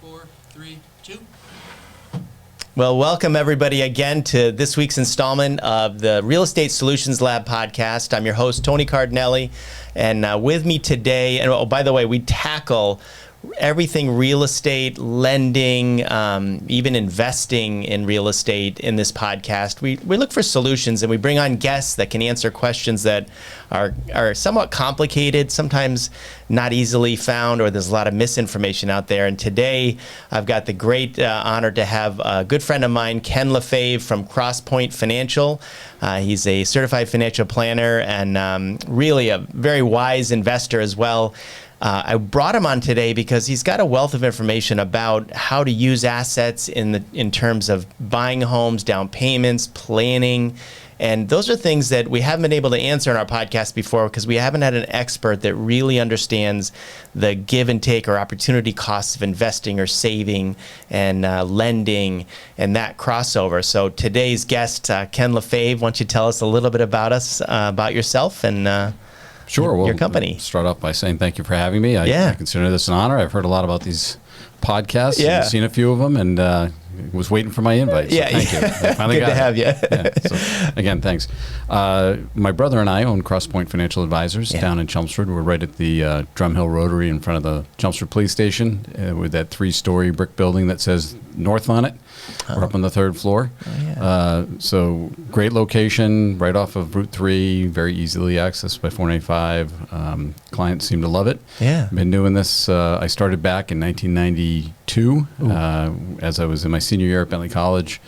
4, 3, 2. Well, welcome everybody again to this week's installment of the Real Estate Solutions Lab podcast. I'm your host, Tony Cardinali, and with me today, and oh, by the way, we tackle everything real estate, lending, even investing in real estate in this podcast. We look for solutions and we bring on guests that can answer questions that are somewhat complicated, sometimes not easily found, or there's a lot of misinformation out there. And today I've got the great honor to have a good friend of mine, Ken Lefebvre from CrossPoint Financial. He's a certified financial planner and really a very wise investor as well. I brought him on today because he's got a wealth of information about how to use assets in terms of buying homes, down payments, planning. And those are things that we haven't been able to answer in our podcast before because we haven't had an expert that really understands the give and take or opportunity costs of investing or saving and lending and that crossover. So today's guest, Ken Lefebvre, why don't you tell us a little bit about us, about yourself and Sure. Well, your company. Start off by saying thank you for having me. I consider this an honor. I've heard a lot about these podcasts. Yeah. And seen a few of them and was waiting for my invite. So thank you. I finally Good to have you. So, again, thanks. My brother and I own CrossPoint Financial Advisors down in Chelmsford. We're right at the Drumhill Rotary in front of the Chelmsford Police Station with that 3-story brick building that says North on it. We're up on the 3rd floor. So great location, right off of Route 3, very easily accessed by 495. Clients seem to love it. Yeah. Been doing this. I started back in 1992 as I was in my senior year at Bentley College.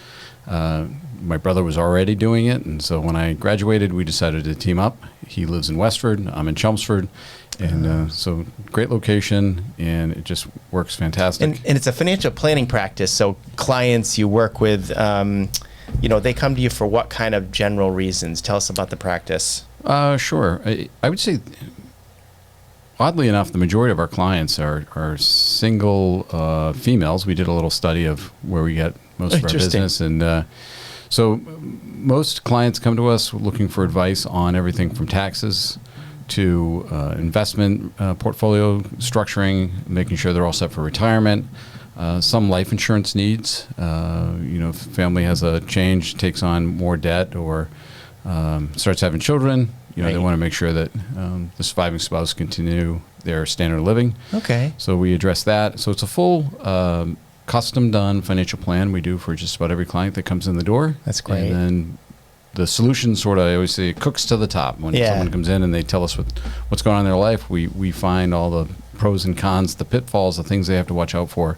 My brother was already doing it, and so when I graduated, we decided to team up. He lives in Westford. I'm in Chelmsford. And so great location, and it just works fantastic. And it's a financial planning practice, so clients you work with, they come to you for what kind of general reasons? Tell us about the practice. Sure. I would say, oddly enough, the majority of our clients are single females. We did a little study of where we get most of our business. And so most clients come to us looking for advice on everything from taxes to investment portfolio structuring, making sure they're all set for retirement, some life insurance needs. If family has a change, takes on more debt, or starts having children, they want to make sure that the surviving spouse continue their standard of living. Okay. So we address that. So it's a full custom done financial plan we do for just about every client that comes in the door. That's great. And then the solution sort of, I always say, cooks to the top. When someone comes in and they tell us what's going on in their life, we find all the pros and cons, the pitfalls, the things they have to watch out for.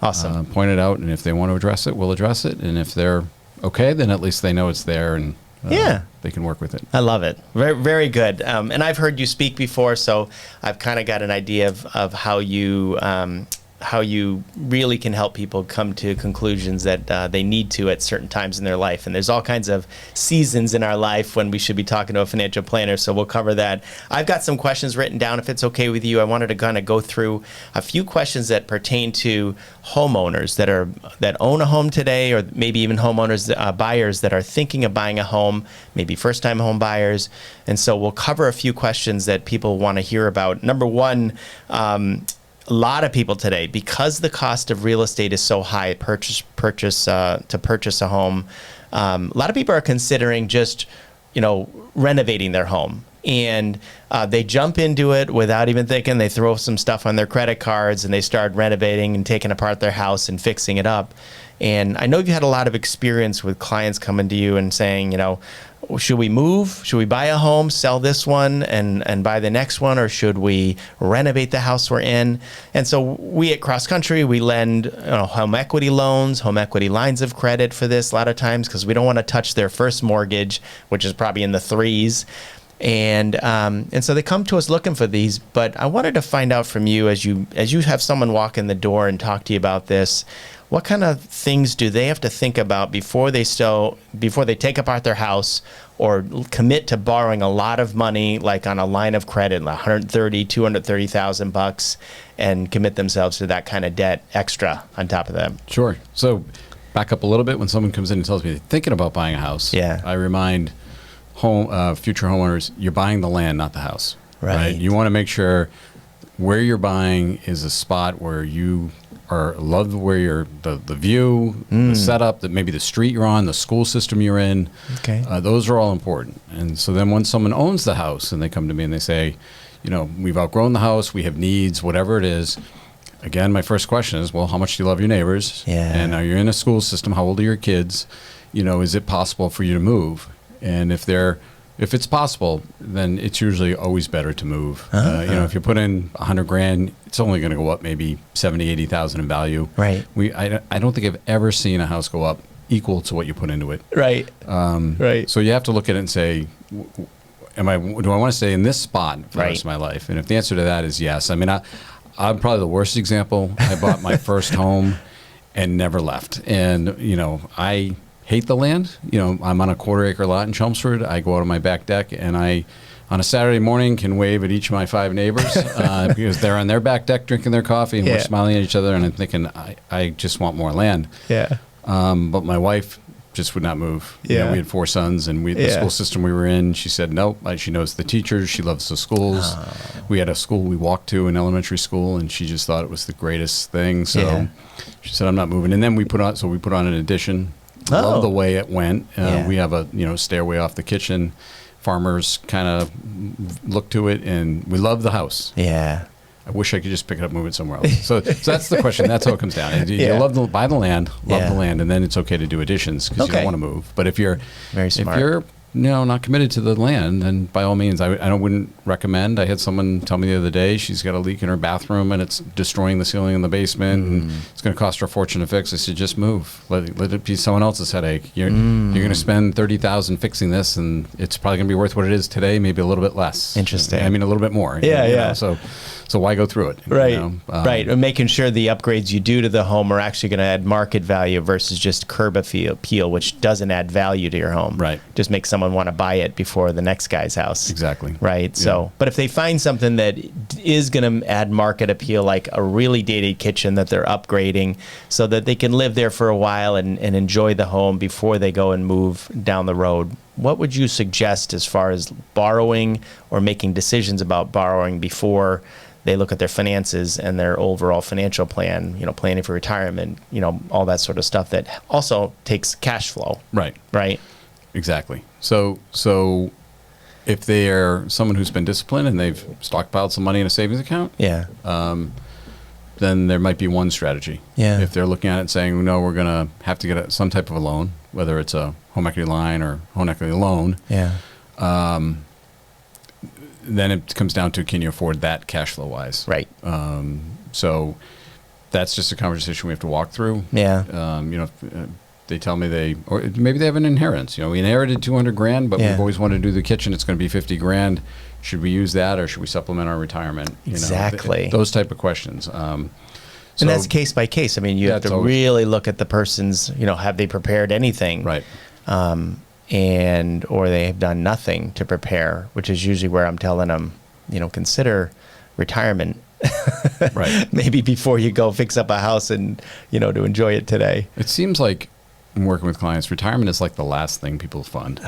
Awesome. Point it out, and if they want to address it, we'll address it. And if they're okay, then at least they know it's there and they can work with it. I love it. Very, very good. And I've heard you speak before, so I've kind of got an idea of how you really can help people come to conclusions that they need to at certain times in their life. And there's all kinds of seasons in our life when we should be talking to a financial planner, so we'll cover that. I've got some questions written down, if it's okay with you. I wanted to kind of go through a few questions that pertain to homeowners that own a home today, or maybe even homeowners, buyers that are thinking of buying a home, maybe first-time home buyers. And so we'll cover a few questions that people want to hear about. Number one, a lot of people today, because the cost of real estate is so high, to purchase a home, a lot of people are considering just, renovating their home. And they jump into it without even thinking. They throw some stuff on their credit cards and they start renovating and taking apart their house and fixing it up. And I know you've had a lot of experience with clients coming to you and saying, should we move? Should we buy a home, sell this one and buy the next one? Or should we renovate the house we're in? And so we at CrossCountry, we lend home equity loans, home equity lines of credit for this a lot of times because we don't want to touch their first mortgage, which is probably in the 3s. And so they come to us looking for these. But I wanted to find out from you, as you have someone walk in the door and talk to you about this, what kind of things do they have to think about before they take apart their house or commit to borrowing a lot of money, like on a line of credit, like $130,000-$230,000, and commit themselves to that kind of debt extra on top of them? Sure. So back up a little bit. When someone comes in and tells me they're thinking about buying a house, I remind future homeowners, you're buying the land, not the house. Right. You want to make sure where you're buying is a spot where you love where the view, the setup, that maybe the street you're on, the school system you're in. Okay. Those are all important. And so then when someone owns the house and they come to me and they say, we've outgrown the house, we have needs, whatever it is. Again, my first question is, well, how much do you love your neighbors? Yeah. And are you in a school system? How old are your kids? Is it possible for you to move? And if it's possible, then it's usually always better to move. If you put in $100,000, it's only going to go up maybe 70, 80,000 in value. Right. I don't think I've ever seen a house go up equal to what you put into it. Right. Right. So you have to look at it and say, do I want to stay in this spot for the rest of my life? And if the answer to that is yes, I mean, I'm probably the worst example. I bought my first home and never left. And, I hate the land. I'm on a 1/4 acre lot in Chelmsford. I go out on my back deck and I, on a Saturday morning, can wave at each of my 5 neighbors because they're on their back deck drinking their coffee and we're smiling at each other. And I'm thinking, I just want more land. Yeah. But my wife just would not move. Yeah. We had 4 sons, and the school system we were in, she said, nope. She knows the teachers. She loves the schools. We had a school we walked to, an elementary school, and she just thought it was the greatest thing. So she said, I'm not moving. And then we put on an addition. Love the way it went. We have a stairway off the kitchen. Farmers kind of look to it, and we love the house. Yeah. I wish I could just pick it up, move it somewhere else. So that's the question. That's how it comes down. You buy the land, love the land, and then it's okay to do additions because you don't want to move. But if you're very smart, if you're not committed to the land, then by all means, I wouldn't recommend. I had someone tell me the other day she's got a leak in her bathroom and it's destroying the ceiling in the basement and it's going to cost her a fortune to fix. I said, just move. Let it be someone else's headache. You're going to spend $30,000 fixing this, and it's probably going to be worth what it is today, maybe a little bit less. Interesting. I mean, a little bit more. So why go through it? Right. Right. And making sure the upgrades you do to the home are actually going to add market value versus just curb appeal, which doesn't add value to your home. Right. Just make someone want to buy it before the next guy's house. Exactly. Right. So, but if they find something that is going to add market appeal, like a really dated kitchen that they're upgrading so that they can live there for a while and enjoy the home before they go and move down the road, what would you suggest as far as borrowing or making decisions about borrowing before they look at their finances and their overall financial plan, planning for retirement, all that sort of stuff that also takes cash flow. Right. Right. Exactly. So if they're someone who's been disciplined and they've stockpiled some money in a savings account, then there might be one strategy. Yeah. If they're looking at it and saying, no, we're going to have to get some type of a loan, whether it's a home equity line or home equity loan. Yeah. Then it comes down to, can you afford that cash flow wise? Right. So that's just a conversation we have to walk through. Yeah. They tell me or maybe they have an inheritance. We inherited $200,000, but we've always wanted to do the kitchen. It's going to be $50,000. Should we use that, or should we supplement our retirement? Exactly. Those type of questions. And that's case by case. I mean, you have to really look at the person's, have they prepared anything? Right. Or they have done nothing to prepare, which is usually where I'm telling them, consider retirement. Right. Maybe before you go fix up a house and, to enjoy it today. It seems like I'm working with clients, retirement is like the last thing people fund.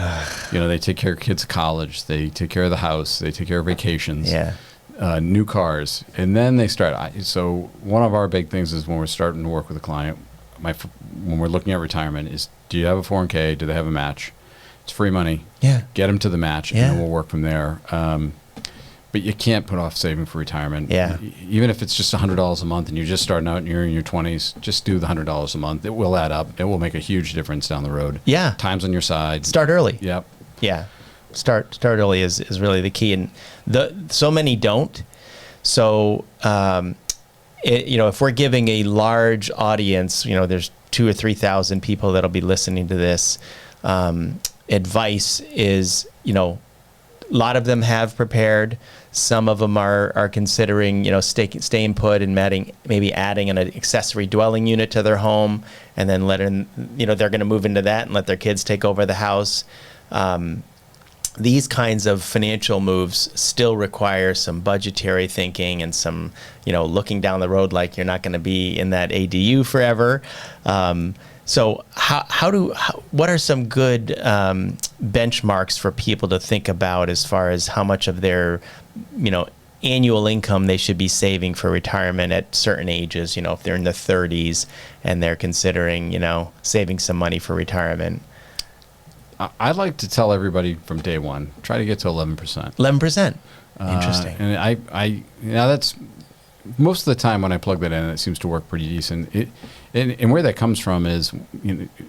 They take care of kids' college, they take care of the house, they take care of vacations, new cars, and then they start. So one of our big things is when we're starting to work with a client, when we're looking at retirement, is do you have a 401k? Do they have a match? It's free money. Yeah. Get them to the match, and then we'll work from there. But you can't put off saving for retirement. Yeah. Even if it's just $100 a month and you're just starting out and you're in your 20s, just do the $100 a month. It will add up. It will make a huge difference down the road. Yeah. Time's on your side. Start early. Yep. Yeah. Start early is really the key. And so many don't. So, if we're giving a large audience, there's 2,000 or 3,000 people that'll be listening to this, advice is, a lot of them have prepared. Some of them are considering, staying put and maybe adding an accessory dwelling unit to their home, and then they're going to move into that and let their kids take over the house. These kinds of financial moves still require some budgetary thinking and some, looking down the road like you're not going to be in that ADU forever. So what are some good benchmarks for people to think about as far as how much of their, annual income they should be saving for retirement at certain ages, if they're in the 30s and they're considering, saving some money for retirement? I like to tell everybody from day one, try to get to 11%. 11%. Interesting. And that's most of the time when I plug that in, it seems to work pretty decent. And where that comes from is,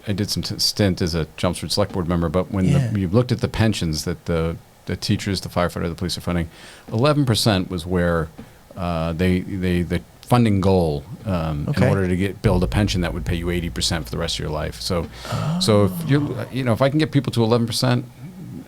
I did some stint as a Chelmsford Select Board member, but when you looked at the pensions that the teachers, the firefighter, the police are funding, 11% was where the funding goal in order to build a pension that would pay you 80% for the rest of your life. So if if I can get people to 11%,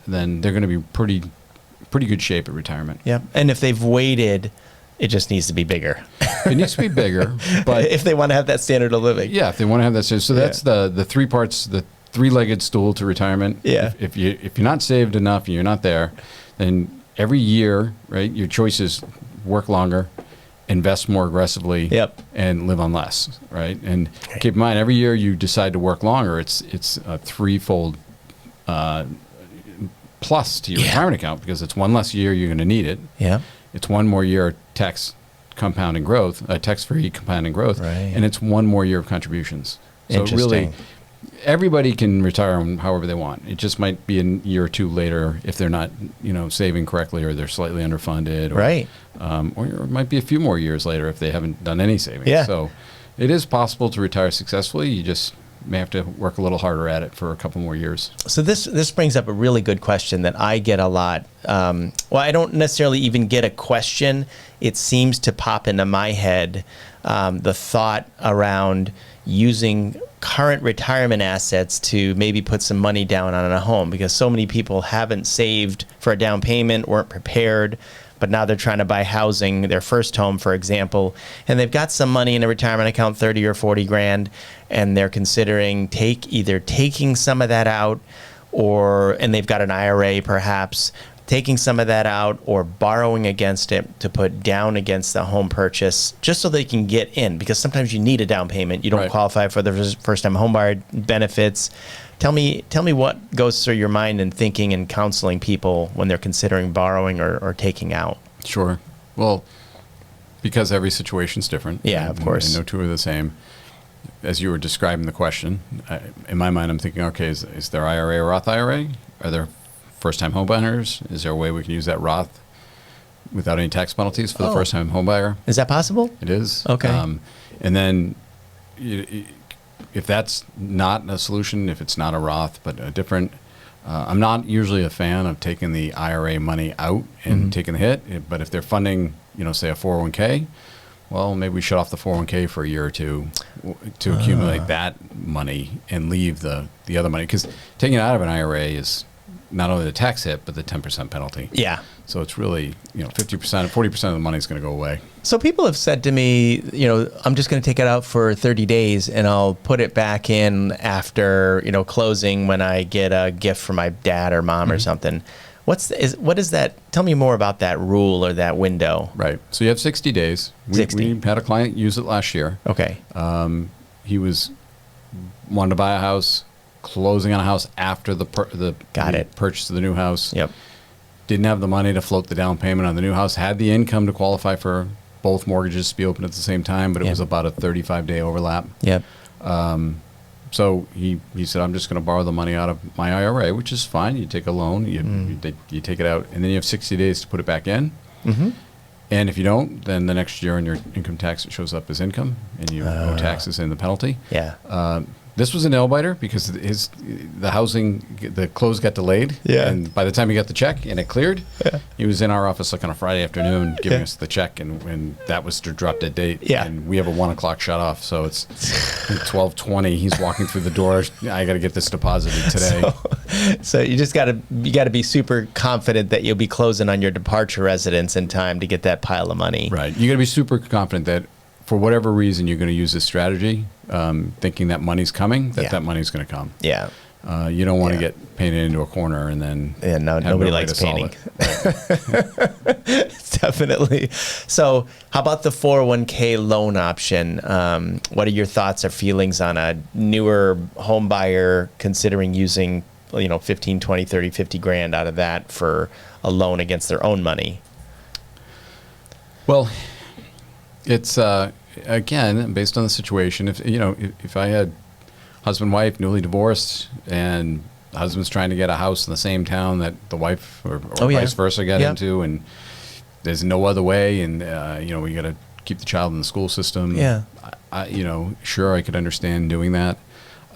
then they're going to be pretty good shape at retirement. Yeah, and if they've waited, it just needs to be bigger. It needs to be bigger, but if they want to have that standard of living. Yeah, if they want to have that standard. So that's the three parts, the three-legged stool to retirement. Yeah. If you're not saved enough and you're not there, then every year, right, your choice is work longer, invest more aggressively, and live on less, right? And keep in mind, every year you decide to work longer, it's a threefold plus to your retirement account, because it's one less year you're going to need it. Yeah. It's one more year of tax compounding growth, tax-free compounding growth, right, and it's one more year of contributions. So really, everybody can retire however they want. It just might be a year or two later if they're not, saving correctly, or they're slightly underfunded, or, right? Or it might be a few more years later if they haven't done any savings. Yeah. So it is possible to retire successfully. You just may have to work a little harder at it for a couple more years. So this brings up a really good question that I get a lot. Well, I don't necessarily even get a question. It seems to pop into my head, the thought around using current retirement assets to maybe put some money down on a home, because so many people haven't saved for a down payment, weren't prepared, but now they're trying to buy housing, their first home, for example, and they've got some money in a retirement account, 30 or 40 grand, and they're considering either taking some of that out, and they've got an IRA perhaps, taking some of that out or borrowing against it to put down against the home purchase, just so they can get in, because sometimes you need a down payment. You don't qualify for the first-time homebuyer benefits. Tell me what goes through your mind in thinking and counseling people when they're considering borrowing or taking out. Sure. Well, because every situation's different. Yeah, of course. And no two are the same. As you were describing the question, in my mind, I'm thinking, okay, is there IRA or Roth IRA? Are there first-time home buyers? Is there a way we can use that Roth without any tax penalties for the first-time home buyer? Is that possible? It is. Okay. And then if that's not a solution, if it's not a Roth but a different, I'm not usually a fan of taking the IRA money out and taking the hit. But if they're funding, say a 401k, well, maybe we shut off the 401k for a year or two to accumulate that money and leave the other money. Because taking it out of an IRA is not only the tax hit, but the 10% penalty. Yeah. So it's really, 50%, 40% of the money is going to go away. So people have said to me, I'm just going to take it out for 30 days and I'll put it back in after, closing, when I get a gift from my dad or mom or something. What is that? Tell me more about that rule or that window. Right. So you have 60 days. We had a client use it last year. Okay. He wanted to buy a house, closing on a house after the purchase of the new house. Yep. Didn't have the money to float the down payment on the new house. Had the income to qualify for both mortgages to be open at the same time, but it was about a 35-day overlap. Yep. So he said, I'm just going to borrow the money out of my IRA, which is fine. You take a loan, you take it out, and then you have 60 days to put it back in. Mm-hmm. And if you don't, then the next year on your income tax, it shows up as income, and you owe taxes and the penalty. Yeah. This was a nail biter because the close got delayed. Yeah. And by the time he got the check and it cleared, he was in our office like on a Friday afternoon giving us the check, and that was the drop dead date. Yeah. And we have a 1 o'clock shut off, so it's 12:20. He's walking through the door. I got to get this deposited today. So you just got to be super confident that you'll be closing on your departure residence in time to get that pile of money. Right. You got to be super confident that for whatever reason you're going to use this strategy, thinking that money's coming, that money's going to come. Yeah. You don't want to get painted into a corner and then nobody likes painting. Definitely. So how about the 401k loan option? What are your thoughts or feelings on a newer home buyer considering using 15, 20, 30, 50 grand out of that for a loan against their own money? Well, it's again based on the situation. If I had husband wife newly divorced and the husband's trying to get a house in the same town that the wife or vice versa got into, and there's no other way, and we got to keep the child in the school system. Yeah, sure, I could understand doing that.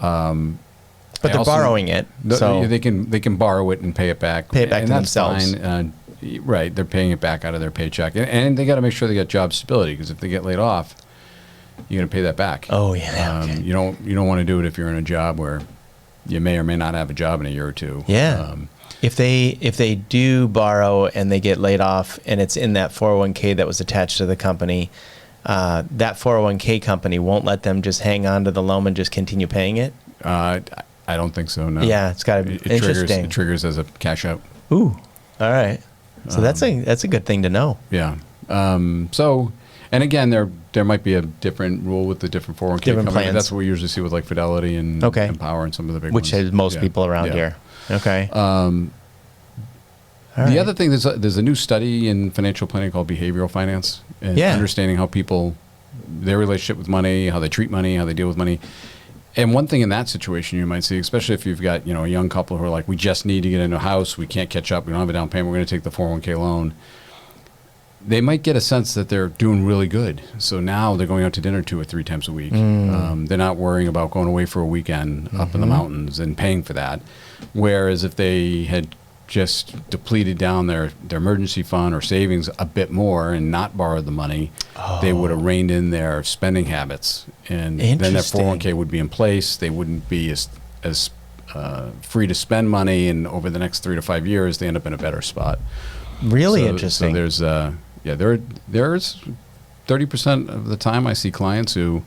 But they're borrowing it, so they can borrow it and pay it back. Pay it back to that's themselves. Fine. Right, they're paying it back out of their paycheck, and they got to make sure they get job stability, because if they get laid off, you're going to pay that back. Oh yeah. Okay. You don't want to do it if you're in a job where you may or may not have a job in a year or two. Yeah. If they do borrow and they get laid off, and it's in that 401k that was attached to the company, that 401k company won't let them just hang on to the loan and just continue paying it. I don't think so. No. Yeah, it's got to be interesting. It triggers as a cash out. Ooh. All right. So that's a good thing to know. Yeah. And again, there might be a different rule with the different 401k different companies. plans. That's what we usually see with like Fidelity and Empower and some of the big which ones. has most people around here. Okay. The other thing, there's a new study in financial planning called behavioral finance, and understanding how people, their relationship with money, how they treat money, how they deal with money. And one thing in that situation you might see, especially if you've got a young couple who are like, we just need to get into a house, we can't catch up, we don't have a down payment, we're going to take the 401k loan. They might get a sense that they're doing really good. So now they're going out to dinner 2 or 3 times a week. They're not worrying about going away for a weekend up in the mountains and paying for that. Whereas if they had just depleted down their emergency fund or savings a bit more and not borrowed the money, they would have reined in their spending habits. And then their 401k would be in place. They wouldn't be as free to spend money. And over the next 3 to 5 years, they end up in a better spot. Really interesting. So there's 30% of the time I see clients who,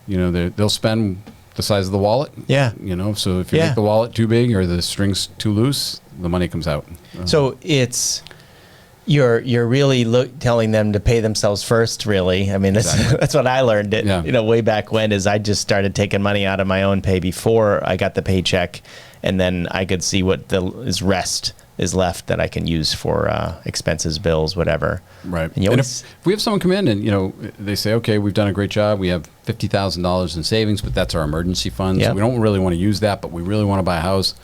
they'll spend the size of the wallet. Yeah. So if you make the wallet too big or the strings too loose, the money comes out. So it's you're really telling them to pay themselves first. Really, I mean that's what I learned. Way back when is I just started taking money out of my own pay before I got the paycheck, and then I could see what rest is left that I can use for expenses, bills, whatever. Right. And if we have someone come in and they say, okay, we've done a great job. We have $50,000 in savings, but that's our emergency funds. Yep. We don't really want to use that, but we really want to buy a house.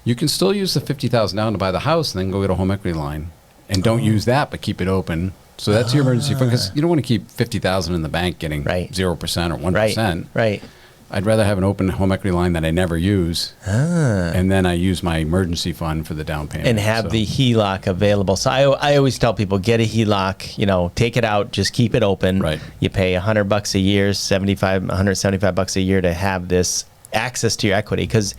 You can still use the $50,000 down to buy the house, and then go get a home equity line, and don't use that, but keep it open. So that's your emergency fund, because you don't want to keep $50,000 in the bank getting 0% or 1%. Right. I'd rather have an open home equity line that I never use, and then I use my emergency fund for the down payment. And have the HELOC available. So I always tell people, get a HELOC, take it out, just keep it open. Right. You pay $100 a year, $175 a year to have this access to your equity. Because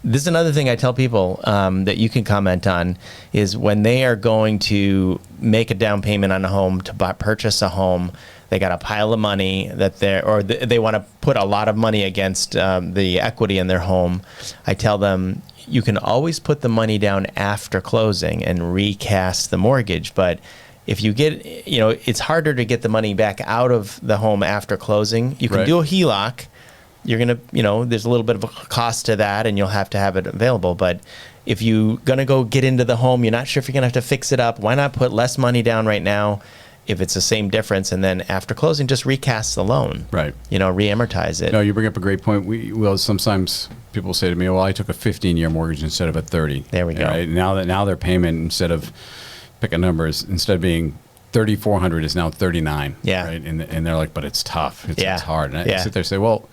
this is another thing I tell people that you can comment on, is when they are going to make a down payment on a home to purchase a home, they got a pile of money that they want to put a lot of money against the equity in their home. I tell them, you can always put the money down after closing and recast the mortgage. But if you get, it's harder to get the money back out of the home after closing. You can do a HELOC. You're going to, there's a little bit of a cost to that, and you'll have to have it available. But if you're going to go get into the home, you're not sure if you're going to have to fix it up. Why not put less money down right now if it's the same difference, and then after closing, just recast the loan. Right. Re-amortize it. No, you bring up a great point. Sometimes people say to me, well, I took a 15-year mortgage instead of a 30. There we go. Right? Now their payment, instead of, pick a number, instead of being $3,400 is now $39. Yeah. Right? And they're like, but it's tough. It's hard. And I sit there and say, well,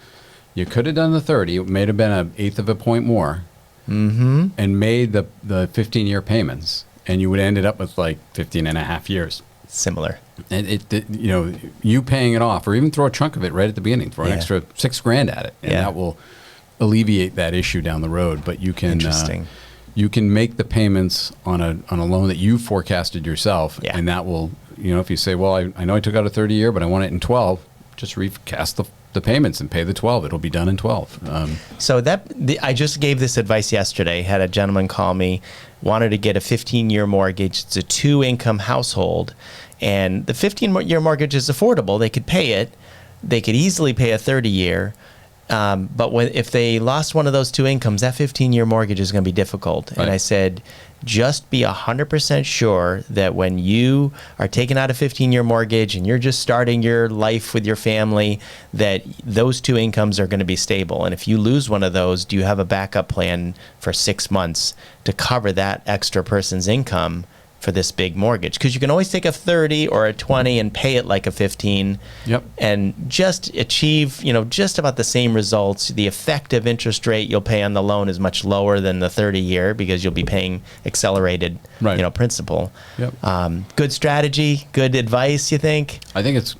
you could have done the 30. It may have been 1/8 of a point more, and made the 15-year payments, and you would have ended up with like 15 and a half years. Similar. And you paying it off, or even throw a chunk of it right at the beginning, throw an extra $6,000 at it, and that will alleviate that issue down the road. But you can you can make the payments on a loan that you forecasted yourself, and that will, if you say, well, I know I took out a 30-year, but I want it in 12, just recast the payments and pay the 12. It'll be done in 12. So I just gave this advice yesterday. Had a gentleman call me, wanted to get a 15-year mortgage. It's a 2-income household, and the 15-year mortgage is affordable. They could pay it. They could easily pay a 30-year. But if they lost one of those two incomes, that 15-year mortgage is going to be difficult. Right. And I said, just be 100% sure that when you are taking out a 15-year mortgage and you're just starting your life with your family, that those two incomes are going to be stable. And if you lose one of those, do you have a backup plan for 6 months to cover that extra person's income for this big mortgage? Because you can always take a 30 or a 20 and pay it like a 15. Yep. And just achieve, just about the same results. The effective interest rate you'll pay on the loan is much lower than the 30-year because you'll be paying accelerated, principal. Yep. Good strategy, good advice, you think? I think it's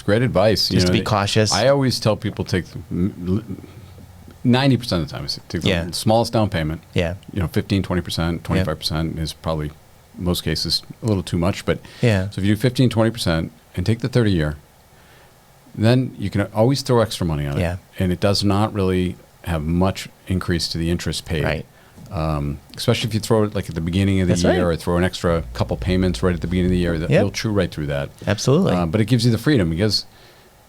great advice. Just to be cautious. I always tell people 90% of the time, take the smallest down payment. Yeah. 15, 20%, 25% is probably, most cases, a little too much. But yeah. So if you do 15, 20% and take the 30-year, then you can always throw extra money on it. Yeah. And it does not really have much increase to the interest paid. Right. Especially if you throw it like at the beginning of the year or throw an extra couple payments right at the beginning of the year, you'll chew right through that. Absolutely. But it gives you the freedom because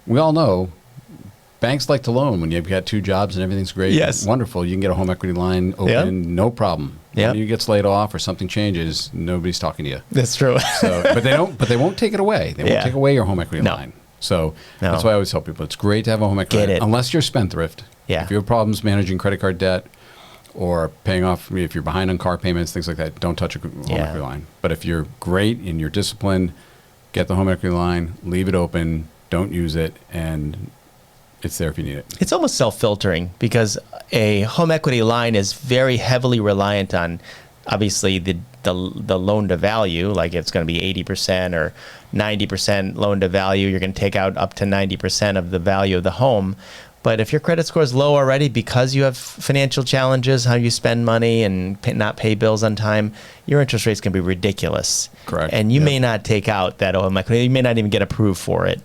we all know banks like to loan when you've got 2 jobs and everything's great. Yes. Wonderful. You can get a home equity line open, no problem. Yep. When you get laid off or something changes, nobody's talking to you. That's true. But they won't take it away. They won't take away your home equity line. So that's why I always tell people it's great to have a home equity line, unless you're spendthrift. Yeah. If you have problems managing credit card debt or paying off, if you're behind on car payments, things like that, don't touch a home equity line. But if you're great and you're disciplined, get the home equity line, leave it open, don't use it, and it's there if you need it. It's almost self-filtering because a home equity line is very heavily reliant on, obviously, the loan to value. Like it's going to be 80% or 90% loan to value. You're going to take out up to 90% of the value of the home. But if your credit score is low already because you have financial challenges, how you spend money and not pay bills on time, your interest rates can be ridiculous. Correct. And you may not take out that home equity. You may not even get approved for it,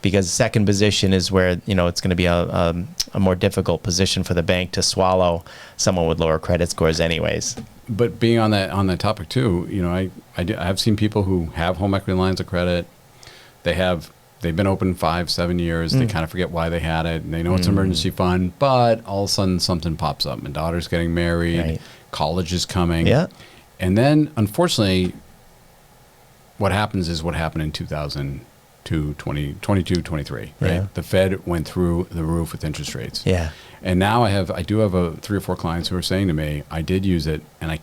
because second position is where it's going to be a more difficult position for the bank to swallow someone with lower credit scores anyways. But being on that topic too, I've seen people who have home equity lines of credit. They've been open 5-7 years. They kind of forget why they had it, and they know it's an emergency fund, but all of a sudden something pops up. My daughter's getting married, college is coming. Yeah. And then unfortunately what happens is what happened in 2022, 23, right? Yeah. The Fed went through the roof with interest rates. Yeah. And now I do have 3 or 4 clients who are saying to me, I did use it and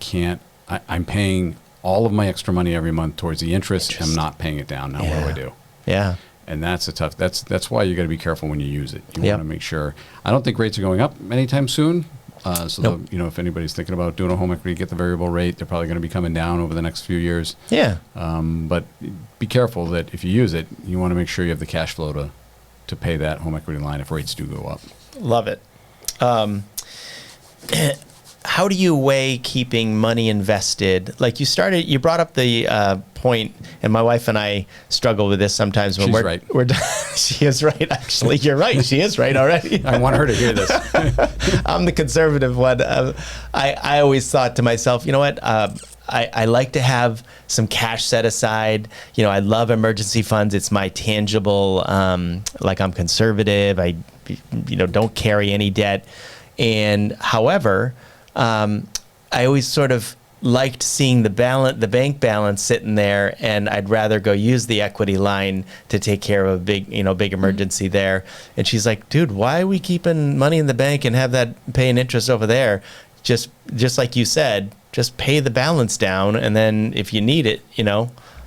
I'm paying all of my extra money every month towards the interest. I'm not paying it down. Now what do I do? Yeah. And that's why you got to be careful when you use it. You want to make sure. I don't think rates are going up anytime soon. If anybody's thinking about doing a home equity, get the variable rate. They're probably going to be coming down over the next few years. Yeah. But be careful that if you use it, you want to make sure you have the cash flow to pay that home equity line if rates do go up. Love it. How do you weigh keeping money invested? Like you brought up the point, and my wife and I struggle with this sometimes. When She's right. She is right, actually. You're right. She is right already. I want her to hear this. I'm the conservative one. I always thought to myself, you know what? I like to have some cash set aside. I love emergency funds. It's my tangible, like I'm conservative. I don't carry any debt. And however, I always sort of liked seeing the bank balance sitting there, and I'd rather go use the equity line to take care of a big emergency there. And she's like, dude, why are we keeping money in the bank and have that paying interest over there? Just like you said, just pay the balance down, and then if you need it,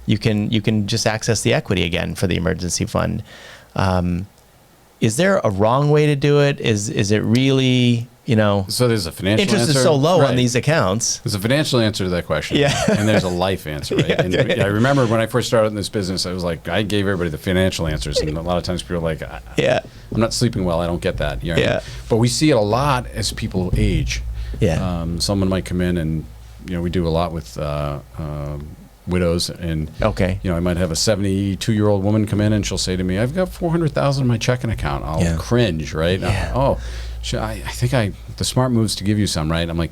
you can just access the equity again for the emergency fund. Is there a wrong way to do it? Is it really, So there's a financial interest answer. is so low on these accounts. There's a financial answer to that question. Yeah. And there's a life answer, right? And I remember when I first started in this business, I was like, I gave everybody the financial answers. And a lot of times people are like, I'm not sleeping well. I don't get that. You know what I mean? But we see it a lot as people age. Yeah. Someone might come in and, we do a lot with widows, and I might have a 72-year-old woman come in and she'll say to me, I've got $400,000 in my checking account. I'll cringe, right? Yeah. I think the smart move is to give you some, right? I'm like,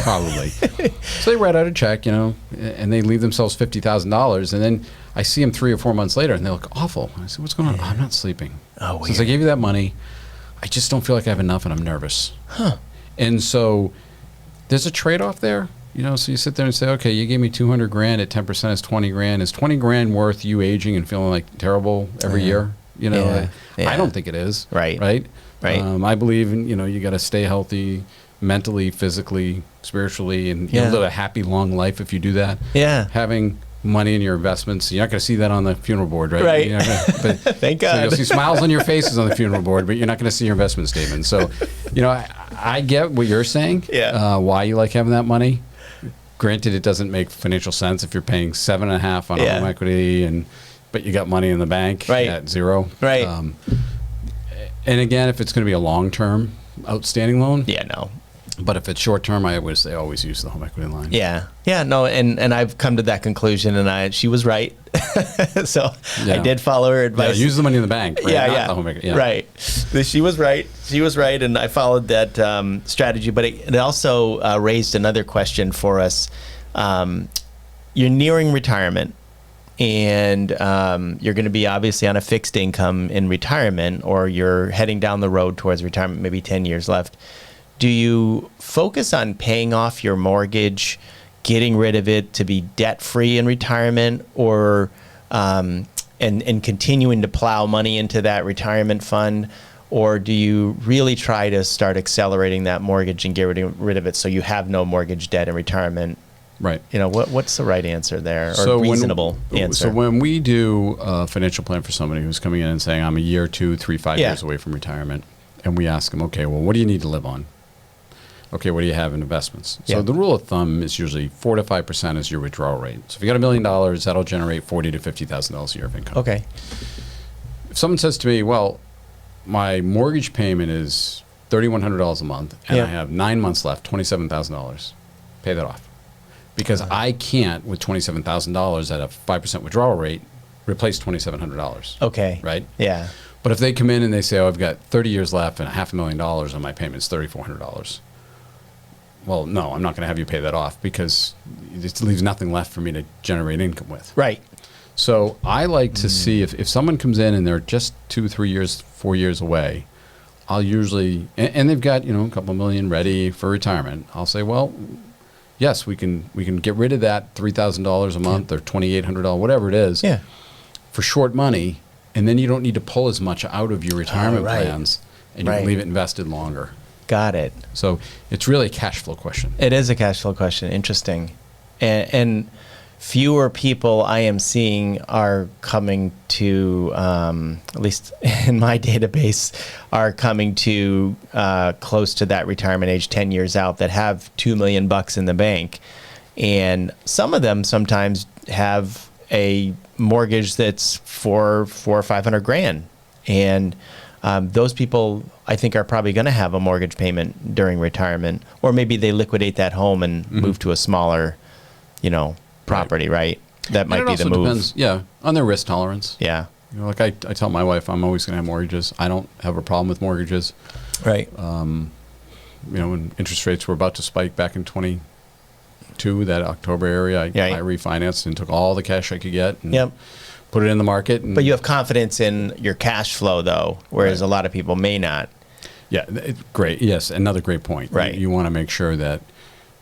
probably. So they write out a check, and they leave themselves $50,000, and then I see them 3 or 4 months later and they look awful. I said, what's going on? Oh, I'm not sleeping. Oh, weird. Since I gave you that money, I just don't feel like I have enough and I'm nervous. Huh. And so there's a trade-off there. So you sit there and say, okay, you gave me $200,000 at 10% is $20,000. Is $20,000 worth you aging and feeling like terrible every year? I don't think it is. Right. Right. Right. I believe in, you got to stay healthy mentally, physically, spiritually, and you'll live a happy, long life if you do that. Yeah. Having money in your investments, you're not going to see that on the funeral board, right? Right. But Thank God. So you'll see smiles on your faces on the funeral board, but you're not going to see your investment statement. So, I get what you're saying. Yeah. Why you like having that money. Granted, it doesn't make financial sense if you're paying 7.5 on home equity, but you got money in the bank at 0. Right. And again, if it's going to be a long-term outstanding loan, no. But if it's short-term, I would say always use the home equity line. Yeah. No, and I've come to that conclusion, and she was right. So I did follow her advice. Yeah, use the money in the bank. Right? Yeah. The home equity. Yeah. Right. She was right. And I followed that strategy. But it also raised another question for us. You're nearing retirement, and you're going to be obviously on a fixed income in retirement, or you're heading down the road towards retirement, maybe 10 years left. Do you focus on paying off your mortgage, getting rid of it to be debt-free in retirement, or and continuing to plow money into that retirement fund? Or do you really try to start accelerating that mortgage and get rid of it so you have no mortgage debt in retirement? Right. What's the right answer there, or reasonable answer? So when we do a financial plan for somebody who's coming in and saying, I'm a year, 2, 3, 5 years away from retirement, and we ask them, okay, well, what do you need to live on? Okay, what do you have in investments? So the rule of thumb is usually 4 to 5% is your withdrawal rate. So if you got $1 million, that'll generate $40,000 to $50,000 a year of income. Okay. If someone says to me, well, my mortgage payment is $3,100 a month, and I have 9 months left, $27,000, pay that off. Because I can't, with $27,000 at a 5% withdrawal rate, replace $2,700. Okay. Right? Yeah. But if they come in and they say, I've got 30 years left and $500,000 on my payment is $3,400. Well, no, I'm not going to have you pay that off because it leaves nothing left for me to generate income with. Right. So I like to see if someone comes in and they're just 2, 3 years, 4 years away, I'll usually, and they've got, a couple million ready for retirement. I'll say, well, yes, we can get rid of that $3,000 a month or $2,800, whatever it is, for short money, and then you don't need to pull as much out of your retirement plans, and you can leave it invested longer. Got it. So it's really a cash flow question. It is a cash flow question. Interesting. And fewer people I am seeing are coming to, at least in my database, are coming to close to that retirement age, 10 years out, that have $2 million in the bank. And some of them sometimes have a mortgage that's for $400,000 or $500,000. And those people, I think, are probably going to have a mortgage payment during retirement, or maybe they liquidate that home and move to a smaller, property, right? That might be the move. Depends, on their risk tolerance. Yeah. Like I tell my wife, I'm always going to have mortgages. I don't have a problem with mortgages. Right. When interest rates were about to spike back in 22, that October area, I refinanced and took all the cash I could get and put it in the market. But you have confidence in your cash flow, though, whereas a lot of people may not. Yeah, great. Yes, another great point. Right. You want to make sure that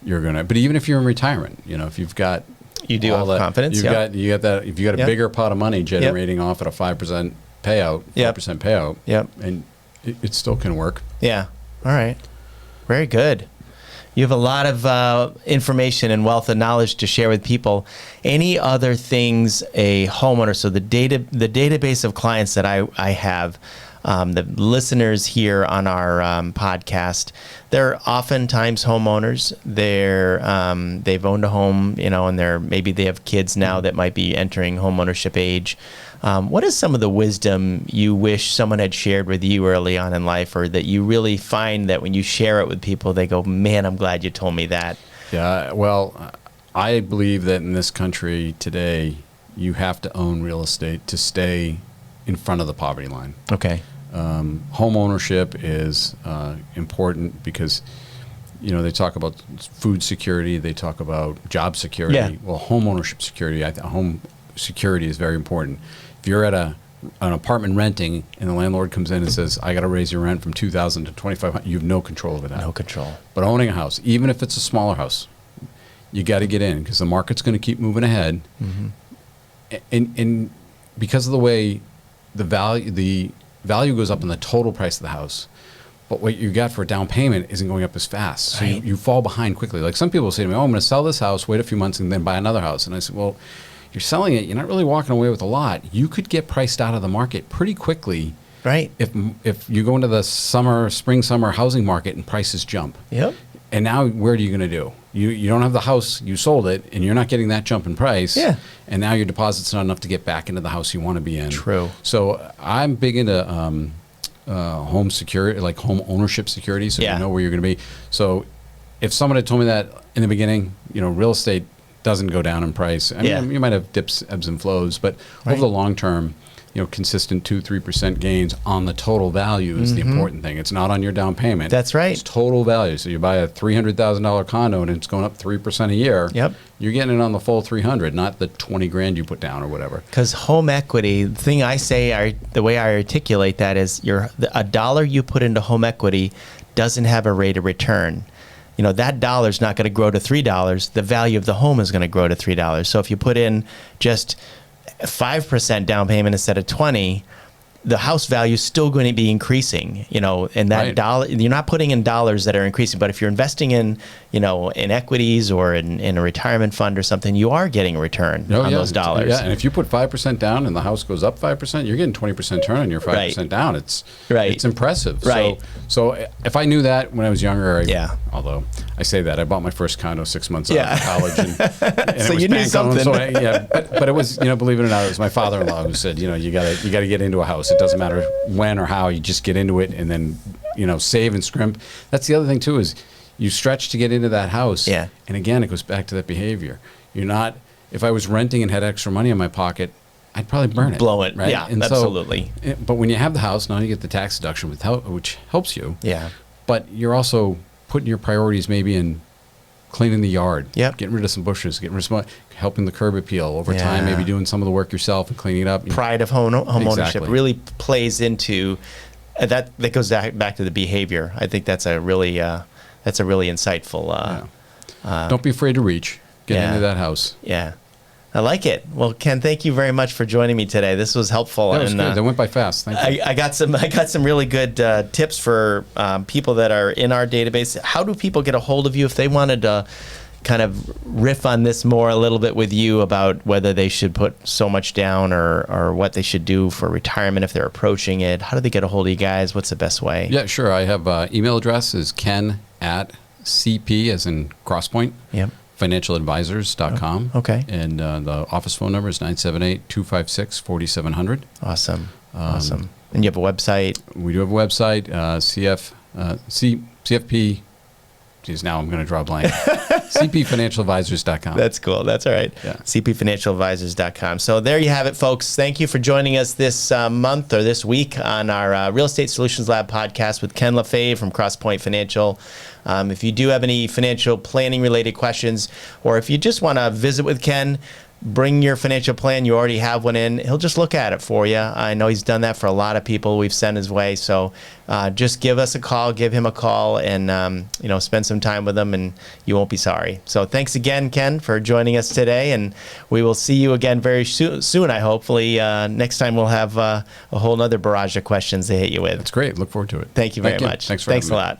you're going to, but even if you're in retirement, if you've got, you do have confidence. You got that. If you got a bigger pot of money generating off at a 5% payout, 5% payout, and it still can work. Yeah. All right. Very good. You have a lot of information and wealth of knowledge to share with people. Any other things a homeowner? So the database of clients that I have. The listeners here on our podcast, they're oftentimes homeowners. They've owned a home, and maybe they have kids now that might be entering home ownership age. What is some of the wisdom you wish someone had shared with you early on in life, or that you really find that when you share it with people, they go, "Man, I'm glad you told me that." Yeah, well, I believe that in this country today, you have to own real estate to stay in front of the poverty line. Okay. Home ownership is important because, they talk about food security, they talk about job security. Yeah. Well, home ownership security, home security is very important. If you're at a an apartment renting, and the landlord comes in and says, "I got to raise your rent from $2,000 to $2,500." You have no control over that. No control. But owning a house, even if it's a smaller house, you got to get in because the market's going to keep moving ahead, and because of the way the value goes up in the total price of the house. But what you got for a down payment isn't going up as fast. So Right. you fall behind quickly. Like some people say to me, "Oh, I'm going to sell this house, wait a few months, and then buy another house." And I said, "Well, you're selling it. You're not really walking away with a lot. You could get priced out of the market pretty quickly Right. if you go into the spring, summer housing market and prices jump. Yep. And now where are you going to do? You don't have the house, you sold it, and you're not getting that jump in price. Yeah. And now your deposit's not enough to get back into the house you want to be in. True. So I'm big into home security, like home ownership security, so Yeah. you know where you're going to be. So if someone had told me that in the beginning, real estate doesn't go down in price. I mean, you might have dips, ebbs and flows, but over the long term, consistent 2-3% gains on the total value is the important thing. It's not on your down payment. That's right. It's total value. So you buy a $300,000 condo and it's going up 3% a year. Yep. You're getting it on the full 300, not the 20 grand you put down or whatever. Because home equity, the thing I say, the way I articulate that is a dollar you put into home equity doesn't have a rate of return. That dollar is not going to grow to $3. The value of the home is going to grow to $3. So if you put in just 5% down payment instead of 20, the house value is still going to be increasing, and that Right. dollar, you're not putting in dollars that are increasing, but if you're investing in, in equities or in a retirement fund or something, you are getting a return on those dollars. Yeah, and if you put 5% down and the house goes up 5%, you're getting 20% return on your 5% down. It's impressive. Right. So if I knew that when I was younger, although I say that, I bought my first condo 6 months out of college. And So it was you knew bank something. owned, so but it was, believe it or not, it was my father-in-law who said, you got to get into a house. It doesn't matter when or how, you just get into it and then, save and scrimp. That's the other thing too, is you stretch to get into that house. Yeah. And again, it goes back to that behavior. If I was renting and had extra money in my pocket, I'd probably burn it. Blow it. Right? Yeah, And absolutely. But when you have the house, now you get the tax deduction, which helps you. Yeah. But you're also putting your priorities maybe in cleaning the yard, getting rid of some bushes, getting rid of helping the curb appeal over time, maybe doing some of the work yourself and cleaning it up. Pride of home ownership Exactly. really plays into that goes back to the behavior. I think that's a really insightful. Don't be afraid to reach. Get into that house. Yeah. I like it. Well, Ken, thank you very much for joining me today. This was helpful. That was good. That went by fast. Thank you. I got some really good tips for people that are in our database. How do people get a hold of you if they wanted to kind of riff on this more a little bit with you about whether they should put so much down or what they should do for retirement if they're approaching it? How do they get a hold of you guys? What's the best way? Yeah, sure. I have email address is ken@CP as in Crosspoint. Yep. financialadvisors.com. Okay. And the office phone number is 978-256-4700. Awesome. Awesome. And you have a website? We do have a website, CFP. Geez, now I'm going to draw a blank. CPFinancialadvisors.com. That's cool. That's all right. Yeah. CPFinancialadvisors.com. So there you have it, folks. Thank you for joining us this month or this week on our Real Estate Solutions Lab podcast with Ken LaFave from CrossPoint Financial. If you do have any financial planning related questions, or if you just want to visit with Ken, bring your financial plan. You already have one in. He'll just look at it for you. I know he's done that for a lot of people we've sent his way. So just give us a call, give him a call, and spend some time with him, and you won't be sorry. So thanks again, Ken, for joining us today, and we will see you again very soon. Hopefully next time we'll have a whole other barrage of questions to hit you with. That's great. Look forward to it. Thank you very much. Thanks for Thanks having a me. lot.